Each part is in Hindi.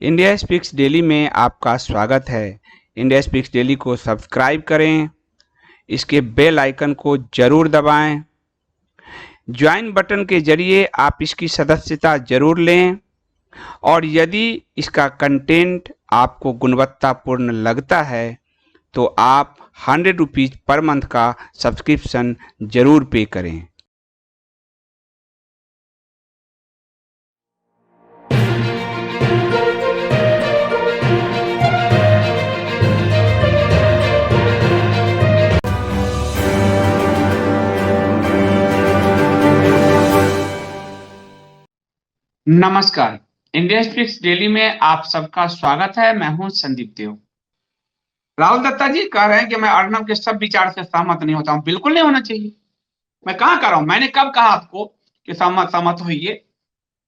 इंडिया स्पीक्स डेली में आपका स्वागत है। इंडिया स्पीक्स डेली को सब्सक्राइब करें, इसके बेल आइकन को जरूर दबाएं। ज्वाइन बटन के जरिए आप इसकी सदस्यता जरूर लें और यदि इसका कंटेंट आपको गुणवत्तापूर्ण लगता है तो आप 100 रुपीज़ पर मंथ का सब्सक्रिप्शन जरूर पे करें। नमस्कार। इंडिया स्पीक्स डेली में आप सबका स्वागत है। मैं हूं संदीप देव। राहुल दत्ता जी कह रहे हैं कि मैं अर्नब के सब विचार से सहमत नहीं होता हूं। बिल्कुल नहीं होना चाहिए। मैं कहां कह रहा हूं? मैंने कब कहा आपको कि सहमत सहमत होइए?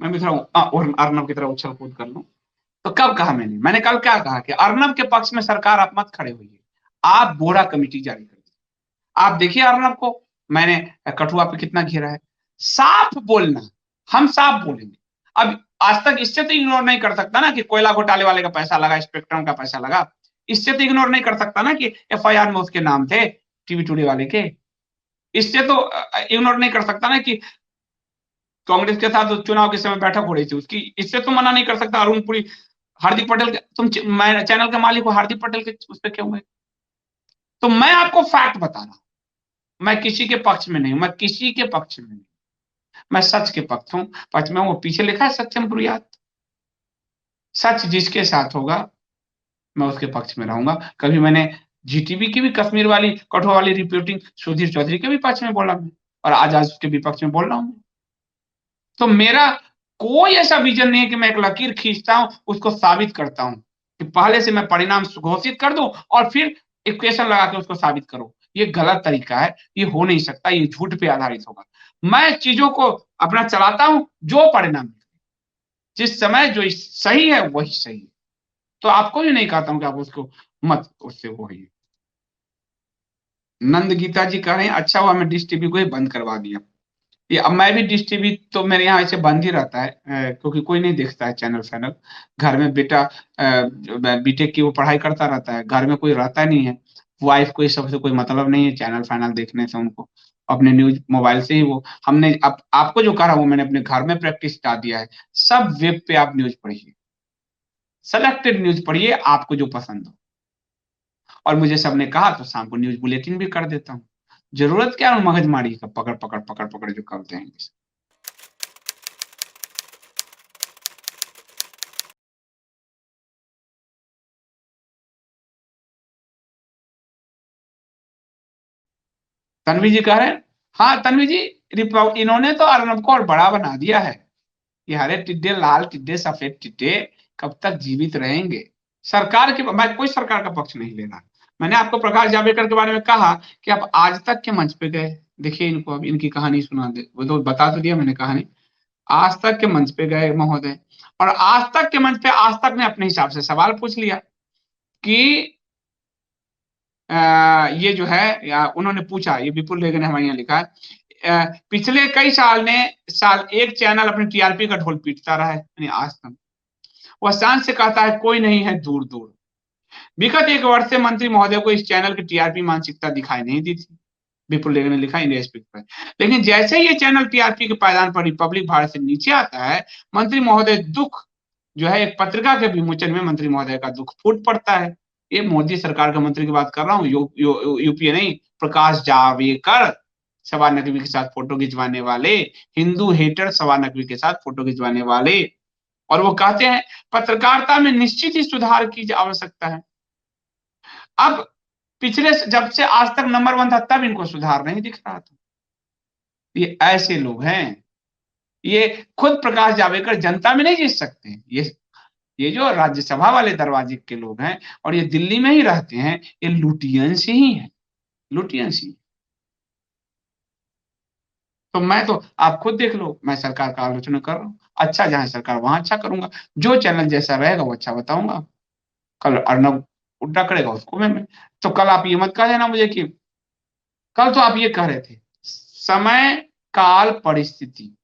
मैं भी थोड़ा और अर्नब की तरह उछल कूद कर लूं। तो कब कहा मैंने कल क्या कहा कि अर्नब के पक्ष में सरकार आप मत खड़े होइए, आप बोरा कमेटी जारी कर दीजिए। आप देखिए अर्नब को मैंने कठुआ पे कितना घेरा है। साफ बोलना, हम साफ बोलेंगे। अब आज तक इससे तो इग्नोर नहीं कर सकता ना कि कोयला घोटाले वाले का पैसा लगा, स्पेक्ट्रम का पैसा लगा। इससे तो इग्नोर नहीं कर सकता ना कि एफआईआर में उसके नाम थे टीवी टुडे वाले के। इससे तो इग्नोर नहीं कर सकता ना कि कांग्रेस के साथ चुनाव के समय बैठक हो रही थी उसकी। इससे तो मना नहीं कर सकता अरुण पुरी, हार्दिक पटेल के, मैं चैनल के मालिक हूं, हार्दिक पटेल के उस पर क्यों हुए? तो मैं आपको फैक्ट बता रहा हूं। मैं किसी के पक्ष में नहीं हूं, मैं किसी के पक्ष में नहीं, मैं सच के पक्ष में हूं। वो पीछे लिखा है सत्यम ब्रुयात। सच जिसके साथ होगा मैं उसके पक्ष में रहूंगा। कभी मैंने जीटीवी की भी कश्मीर वाली कठुआ वाली रिपोर्टिंग सुधीर चौधरी के भी पक्ष में बोला मैं, और आज उसके विपक्ष में बोल रहा हूं। तो मेरा कोई ऐसा विजन नहीं है कि मैं एक लकीर खींचता हूं, उसको साबित करता हूं कि पहले से मैं परिणाम घोषित कर दूं और फिर इक्वेशन लगा के उसको साबित करूं। ये गलत तरीका है, ये हो नहीं सकता, ये झूठ पे आधारित होगा। मैं चीजों को अपना चलाता हूं, जो परिणाम जिस समय जो सही है वही सही है। तो आपको भी नहीं कहता हूं कि आप उसको मत उससे वो है। नंद गीता जी कह रहे हैं अच्छा हुआ मैं डिश टीवी को ही बंद करवा दिया। ये अब मैं भी डिश टीवी तो मेरे यहाँ ऐसे बंद ही रहता है, क्योंकि कोई नहीं देखता है चैनल फैनल। घर में बेटा बीटेक की वो पढ़ाई करता रहता है, घर में कोई रहता नहीं है। वाइफ को इस सबसे कोई मतलब नहीं है चैनल फैनल देखने से। उनको अपने न्यूज मोबाइल से ही वो हमने अब आपको जो कहा वो मैंने अपने घर में प्रैक्टिस डाल दिया है। सब वेब पे आप न्यूज पढ़िए, सेलेक्टेड न्यूज पढ़िए आपको जो पसंद हो। और मुझे सबने कहा तो शाम को न्यूज बुलेटिन भी कर देता हूँ। जरूरत क्या है मगजमारी का, पकड़ पकड़ पकड़ पकड़ जो करते हैं। तन्वी जी कह रहे हैं, हाँ तन्वी जी, इन्होंने तो अर्नब को और बड़ा बना दिया है। ये हरे टिड्डे, लाल टिड्डे, सफेद टिड्डे कब तक जीवित रहेंगे? सरकार के मैं कोई सरकार का पक्ष नहीं ले रहा। मैंने आपको प्रकाश जावड़ेकर के बारे में कहा कि आप आज तक के मंच पे गए, देखिए इनको, अब इनकी कहानी सुना दे, वो तो बता तो दिया मैंने कहानी। आज तक के मंच पे गए महोदय, और आज तक के मंच पे आज तक ने अपने हिसाब से सवाल पूछ लिया कि ये जो है, या उन्होंने पूछा, ये विपुल रेगे ने हमारे यहाँ लिखा है, पिछले कई साल एक चैनल अपनी टीआरपी का ढोल पीटता रहा है, यानी आज तक। वह शान से कहता है कोई नहीं है दूर दूर। विगत एक वर्ष से मंत्री महोदय को इस चैनल की टीआरपी मानसिकता दिखाई नहीं दी थी, विपुल रेगे ने लिखा इंडिया स्पीक पर। लेकिन जैसे ही ये चैनल टीआरपी के पायदान पर रिपब्लिक भारत से नीचे आता है, मंत्री महोदय दुख जो है, एक पत्रिका के विमोचन में मंत्री महोदय का दुख फूट पड़ता है। ये मोदी सरकार के मंत्री की बात कर रहा हूँ, यूपीए नहीं, प्रकाश जावड़ेकर। सवा नकवी के साथ फोटो खिंचवाने वाले, हिंदू हेटर सवा नकवी के साथ फोटो खिंचवाने वाले। और वो कहते हैं पत्रकारिता में निश्चित ही सुधार की आवश्यकता है। अब पिछले जब से आज तक नंबर 1 था तब इनको सुधार नहीं दिख रहा था। ये ऐसे लोग हैं, ये खुद प्रकाश जावड़ेकर जनता में नहीं जीत सकते। ये जो राज्यसभा वाले दरवाजे के लोग हैं और ये दिल्ली में ही रहते हैं, ये लुटियंस ही है, लुटियंस ही। तो मैं तो आप खुद देख लो, मैं सरकार का आलोचना कर रहा हूँ। अच्छा जहां सरकार वहां अच्छा करूंगा, जो चैनल जैसा रहेगा वो अच्छा बताऊंगा। कल अर्नब उल्टा करेगा उसको मैं तो कल आप ये मत कह देना मुझे कि कल तो आप ये कह रहे थे समय काल परिस्थिति।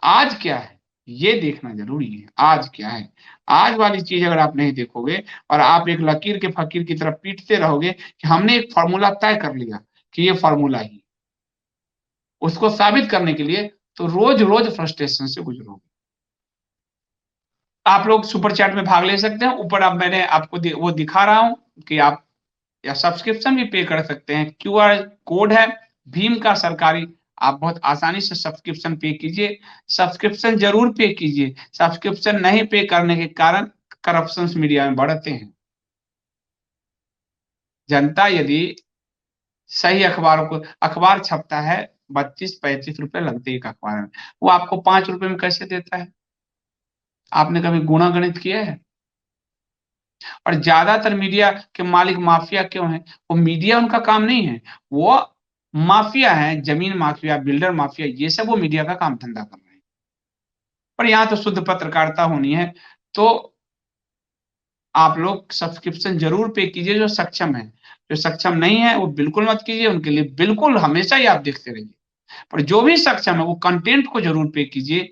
आज क्या है ये देखना जरूरी है आज क्या है। आज वाली चीज अगर आप नहीं देखोगे और आप एक लकीर के फकीर की तरफ पीटते रहोगे कि हमने एक फॉर्मूला तय कर लिया कि ये फॉर्मूला ही, उसको साबित करने के लिए तो रोज रोज फ्रस्ट्रेशन से गुजरोगे। आप लोग सुपर चैट में भाग ले सकते हैं, ऊपर अब मैंने आपको वो दिखा रहा हूं कि आप या सब्सक्रिप्शन भी पे कर सकते हैं। क्यूआर कोड है भीम का सरकारी, आप बहुत आसानी से सब्सक्रिप्शन पे कीजिए। सब्सक्रिप्शन जरूर पे कीजिए, सब्सक्रिप्शन नहीं पे करने के कारण करप्शन मीडिया में बढ़ते हैं। जनता यदि सही अखबारों को, अखबार छपता है 32-35 रुपए लगते हैं एक अखबार में, वो आपको 5 रुपए में कैसे देता है? आपने कभी गुणा गणित किया है? और ज्यादातर मीडिया के मालिक माफिया क्यों हैं? वो मीडिया उनका काम नहीं है, वो माफिया है, जमीन माफिया, बिल्डर माफिया, ये सब वो मीडिया का काम धंधा कर रहे हैं। पर यहाँ तो शुद्ध पत्रकारिता होनी है, तो आप लोग सब्सक्रिप्शन जरूर पे कीजिए जो सक्षम है। जो सक्षम नहीं है वो बिल्कुल मत कीजिए, उनके लिए बिल्कुल हमेशा ही आप देखते रहिए। पर जो भी सक्षम है वो कंटेंट को जरूर पे कीजिए,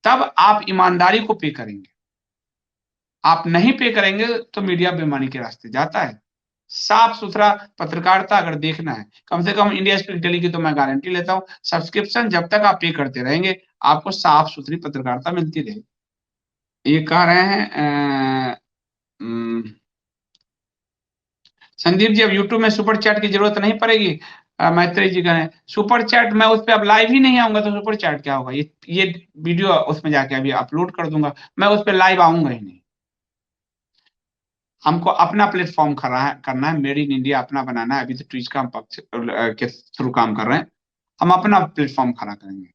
तब आप ईमानदारी को पे करेंगे। आप नहीं पे करेंगे तो मीडिया बेईमानी के रास्ते जाता है। साफ सुथरा पत्रकारिता अगर देखना है, कम से कम इंडिया स्पीक डेली की तो मैं गारंटी लेता हूं, सब्सक्रिप्शन जब तक आप पे करते रहेंगे आपको साफ सुथरी पत्रकारिता मिलती रहेगी। ये कह रहे हैं संदीप जी अब यूट्यूब में सुपर चैट की जरूरत नहीं पड़ेगी। मैत्री जी कह रहे हैं सुपर चैट, मैं उस पर अब लाइव ही नहीं आऊंगा तो सुपर चैट क्या होगा? ये वीडियो उसमें जाके अभी अपलोड कर दूंगा, मैं उस पर लाइव आऊंगा ही नहीं। हमको अपना प्लेटफॉर्म करना है, मेड इन इंडिया अपना बनाना है। अभी तो ट्विच का हम पक्ष के थ्रू काम कर रहे हैं, हम अपना प्लेटफॉर्म खड़ा करेंगे,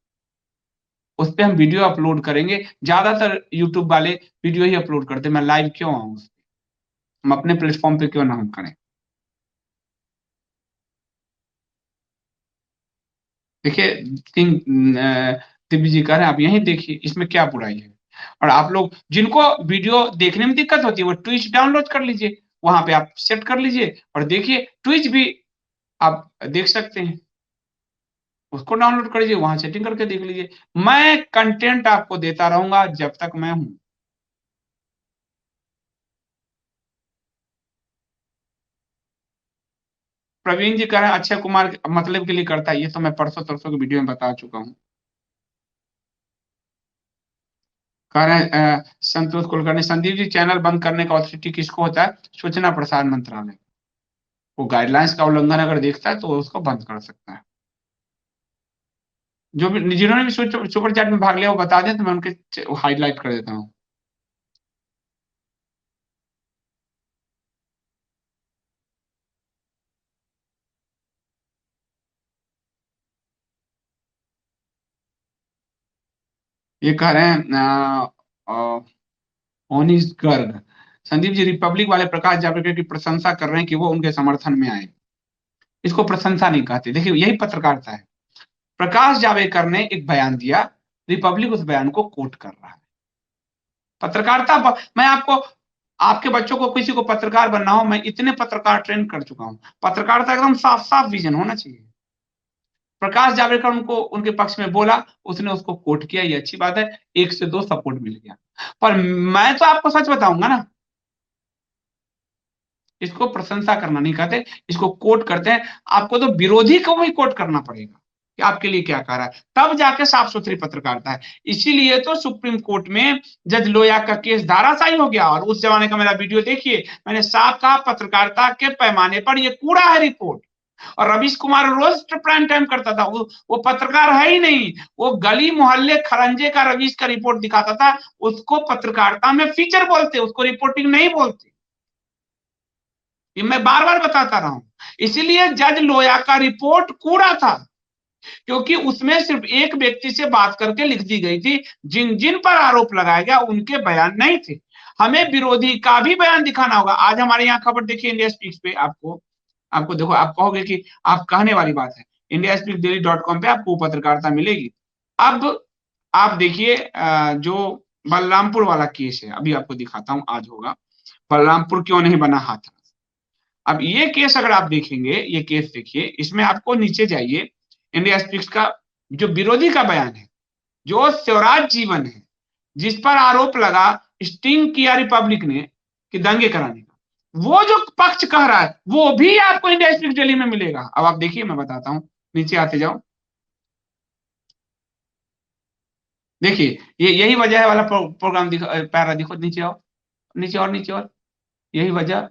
उस पर हम वीडियो अपलोड करेंगे। ज्यादातर यूट्यूब वाले वीडियो ही अपलोड करते हैं, मैं लाइव क्यों आऊँ उस पे? हम अपने प्लेटफॉर्म पे क्यों ना हम करें? देखिए किंग दिव्य जी कह रहे हैं आप यही देखिए, इसमें क्या बुराई है? और आप लोग जिनको वीडियो देखने में दिक्कत होती है वो ट्विच डाउनलोड कर लीजिए, वहां पे आप सेट कर लीजिए और देखिए, ट्विच भी आप देख सकते हैं, उसको डाउनलोड कर लीजिए, वहां सेटिंग करके देख लीजिए। मैं कंटेंट आपको देता रहूंगा जब तक मैं हूं। प्रवीण जी कह रहे हैं अक्षय कुमार मतलब के लिए करता है, ये तो मैं परसों तरसों की वीडियो में बता चुका हूँ। कह रहे हैं संतोष कुलकर्णी, संदीप जी चैनल बंद करने का अथॉरिटी किसको होता है? सूचना प्रसारण मंत्रालय। वो गाइडलाइंस का उल्लंघन अगर देखता है तो वो उसको बंद कर सकता है। जो भी जिन्होंने भी सुपर चैट में भाग लिया वो बता दें तो मैं उनके हाईलाइट कर देता हूँ। ये कह रहे हैं ओनिस गर्ग, संदीप जी रिपब्लिक वाले प्रकाश जावड़ेकर की प्रशंसा कर रहे हैं कि वो उनके समर्थन में आए। इसको प्रशंसा नहीं कहते, देखिए यही पत्रकारिता है। प्रकाश जावड़ेकर ने एक बयान दिया, रिपब्लिक उस बयान को कोट कर रहा है। पत्रकारिता मैं आपको, आपके बच्चों को किसी को पत्रकार बनना हो, मैं इतने पत्रकार ट्रेन कर चुका हूं। पत्रकारिता एकदम साफ साफ विजन होना चाहिए। प्रकाश जावड़ेकर उनको उनके पक्ष में बोला, उसने उसको कोट किया, ये अच्छी बात है, 1 से 2 सपोर्ट मिल गया। पर मैं तो आपको सच बताऊंगा ना, इसको प्रशंसा करना नहीं कहते, इसको कोट करते हैं। आपको तो विरोधी को भी कोट करना पड़ेगा कि आपके लिए क्या कह रहा है, तब जाके साफ सुथरी पत्रकारिता है। इसीलिए तो सुप्रीम कोर्ट में जज लोया का केस धाराशायी हो गया। और उस जमाने का मेरा वीडियो देखिए, मैंने साफ कहा पत्रकारिता के पैमाने पर ये कूड़ा है रिपोर्ट। और रवीश कुमार रोज प्राइम टाइम करता था, वो पत्रकार है ही नहीं, वो गली मोहल्ले खरंजे का रवीश का रिपोर्ट दिखाता था। उसको पत्रकारिता में फीचर बोलते, उसको रिपोर्टिंग नहीं बोलते। ये मैं बार बार बताता रहा हूं। इसीलिए जज लोया का रिपोर्ट कूड़ा था, क्योंकि उसमें सिर्फ एक व्यक्ति से बात करके लिख दी गई थी, जिन जिन पर आरोप लगाया गया उनके बयान नहीं थे। हमें विरोधी का भी बयान दिखाना होगा। आज हमारे यहाँ खबर देखिए इंडिया स्पीक्स पे, आपको आपको देखो, आप कहोगे कि आप कहने वाली बात है, इंडिया स्पीक डेली .com पे आपको पत्रकारिता मिलेगी। अब आप देखिए जो बलरामपुर वाला केस है, अभी आपको दिखाता हूं, आज होगा बलरामपुर क्यों नहीं बना हाथ। अब ये केस अगर आप देखेंगे, ये केस देखिए, इसमें आपको नीचे जाइए, इंडिया स्पीक्स का जो विरोधी का बयान है, जो स्वराज जीवन है, जिस पर आरोप लगा, स्टिंग किया रिपब्लिक ने कि दंगे कराने का, वो जो पक्ष कह रहा है वो भी आपको इंडिया स्पीक्स डेली में मिलेगा। अब आप देखिए, मैं बताता हूं, नीचे आते जाओ, देखिए ये यही वजह है वाला प्रोग्राम पैरा दिखो, नीचे आओ, नीचे और नीचे और, यही वजह,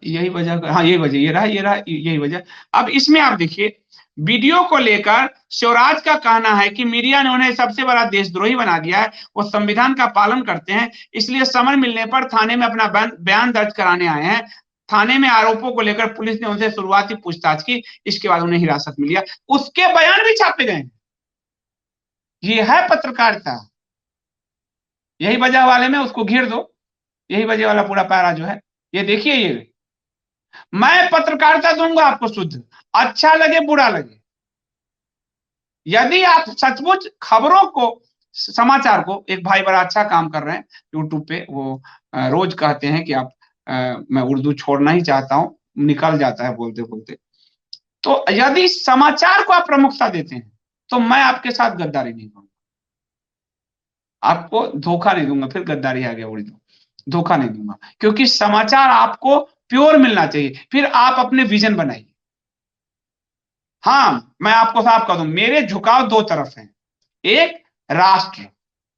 हाँ यही वजह, ये रहा यही वजह। अब इसमें आप देखिए, वीडियो को लेकर शिवराज का कहना है कि मीडिया ने उन्हें सबसे बड़ा देशद्रोही बना दिया है, वो संविधान का पालन करते हैं, इसलिए समय मिलने पर थाने में अपना बयान दर्ज कराने आए हैं। थाने में आरोपों को लेकर पुलिस ने उनसे शुरुआती पूछताछ की, इसके बाद उन्हें हिरासत में लिया, उसके बयान भी छापे गए। ये है पत्रकारिता। यही वजह वाले में उसको घेर दो, यही वजह वाला पूरा पैरा जो है, ये देखिए, ये मैं पत्रकारिता दूंगा आपको शुद्ध, अच्छा लगे बुरा लगे। यदि आप सचमुच खबरों को, समाचार को, एक भाई बड़ा अच्छा काम कर रहे हैं यूट्यूब पे, वो रोज कहते हैं कि आप मैं उर्दू छोड़ना ही चाहता हूं, निकल जाता है बोलते बोलते। तो यदि समाचार को आप प्रमुखता देते हैं तो मैं आपके साथ गद्दारी नहीं करूंगा, आपको धोखा नहीं दूंगा, फिर गद्दारी आ गया उर्दू, धोखा नहीं दूंगा, क्योंकि समाचार आपको प्योर मिलना चाहिए, फिर आप अपने विजन बनाइए। हाँ, मैं आपको साफ कह दूं, मेरे झुकाव दो तरफ हैं, एक राष्ट्र,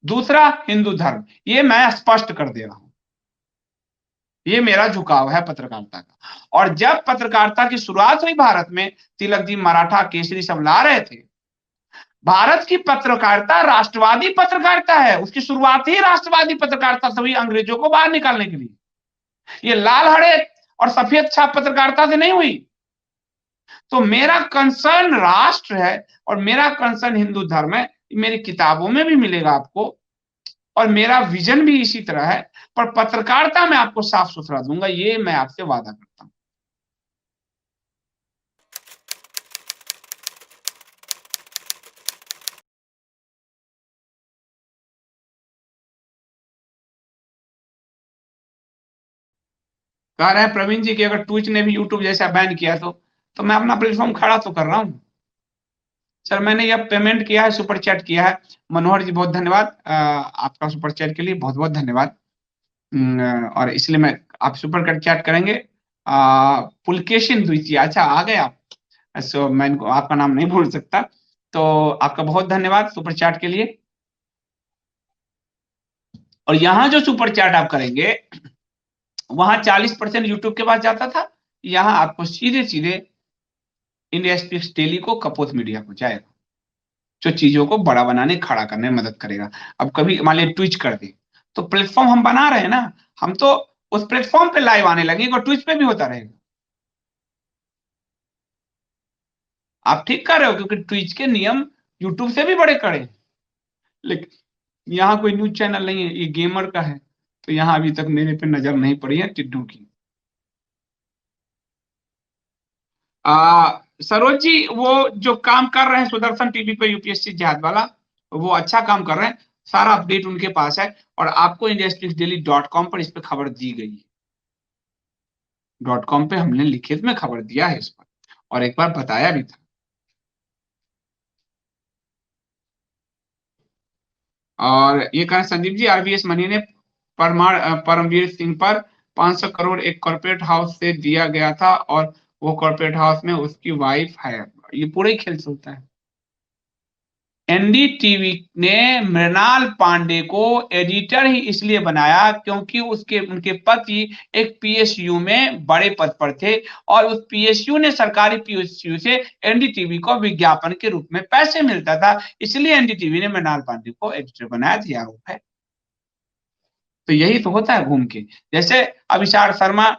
दूसरा हिंदू धर्म, ये मैं स्पष्ट कर दे रहा हूं, ये मेरा झुकाव है पत्रकारिता का। और जब पत्रकारिता की शुरुआत हुई भारत में, तिलक जी मराठा केसरी सब ला रहे थे, भारत की पत्रकारिता राष्ट्रवादी पत्रकारिता है, उसकी शुरुआत ही राष्ट्रवादी पत्रकारिता से हुई, अंग्रेजों को बाहर निकालने के लिए। ये लाल हरे और सफेद छाप पत्रकारिता से नहीं हुई। तो मेरा कंसर्न राष्ट्र है और मेरा कंसर्न हिंदू धर्म है, मेरी किताबों में भी मिलेगा आपको, और मेरा विजन भी इसी तरह है, पर पत्रकारिता में आपको साफ सुथरा दूंगा, ये मैं आपसे वादा करता हूं। कह रहे हैं प्रवीण जी कि अगर ट्विच ने भी यूट्यूब जैसा बैन किया तो मैं अपना प्लेटफॉर्म खड़ा तो कर रहा हूं सर। मैंने यह पेमेंट किया है, सुपर चैट किया है। मनोहर जी बहुत धन्यवाद, आपका सुपर चैट के लिए बहुत बहुत धन्यवाद। और इसलिए मैं, आप सुपर चैट करेंगे। पुलकेशिन द्वितीय, अच्छा आ गए आप, सो मैं इनको आपका नाम नहीं भूल सकता, तो आपका बहुत धन्यवाद सुपर चैट के लिए। और यहां जो सुपर चैट आप करेंगे, वहां 40% यूट्यूब के पास जाता था, यहां आपको सीधे सीधे इंडिया स्पीक्स डेली को, कपोत मीडिया को जाएगा, जो चीजों को बड़ा बनाने, खड़ा करने में मदद करेगा। अब कभी मान लीजिए ट्विच कर दे, तो प्लेटफॉर्म हम बना रहे हैं ना, हम तो उस प्लेटफॉर्म पे लाइव आने लगेंगे और ट्विच पे भी होता रहेगा। आप ठीक कर रहे हो, क्योंकि ट्विच के नियम यूट्यूब से भी बड़े कड़े हैं। लेकिन यहाँ कोई न्यूज चैनल नहीं है, ये गेमर का है, तो यहाँ अभी तक मेरे पे नजर नहीं पड़ी है टिड्डू की। सरोज जी, वो जो काम कर रहे हैं सुदर्शन टीवी पे, यूपीएससी जहाज वाला, वो अच्छा काम कर रहे हैं, सारा अपडेट उनके पास है, और आपको indiaspixdaily.com पर इस पे खबर दी गई है। .com पे हमने लिखित में खबर दिया है इस पर, और एक बार बताया भी था। और ये कहा संदीप जी, आरबीएस मनी ने परमवीर सिंह पर 500 करोड़ एक कॉर्पोरेट हाउस से दिया गया था, और वो कॉर्पोरेट हाउस में उसकी वाइफ है। ये पूरा ही खेल चलता है। एनडीटीवी ने मृणाल पांडे को एडिटर ही इसलिए बनाया क्योंकि उसके उनके पति एक पीएसयू में बड़े पद पर थे, और उस पीएसयू ने, सरकारी पीएसयू से एनडीटीवी को विज्ञापन के रूप में पैसे मिलता था, इसलिए एनडीटीवी ने मृणाल पांडे को एडिटर बनाया था, आरोप है। तो यही तो होता है घूम के। जैसे अभिषार शर्मा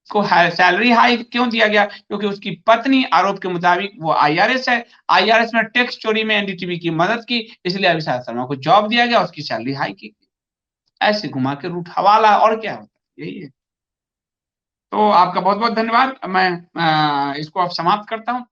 को सैलरी हाई क्यों दिया गया, क्योंकि उसकी पत्नी आरोप के मुताबिक वो आईआरएस है, आईआरएस में टैक्स चोरी में एनडीटीवी की मदद की, इसलिए अभिषार शर्मा को जॉब दिया गया, उसकी सैलरी हाई की। ऐसे घुमा के रूट हवाला, और क्या होता है, यही है। तो आपका बहुत बहुत धन्यवाद, मैं इसको अब समाप्त करता हूँ।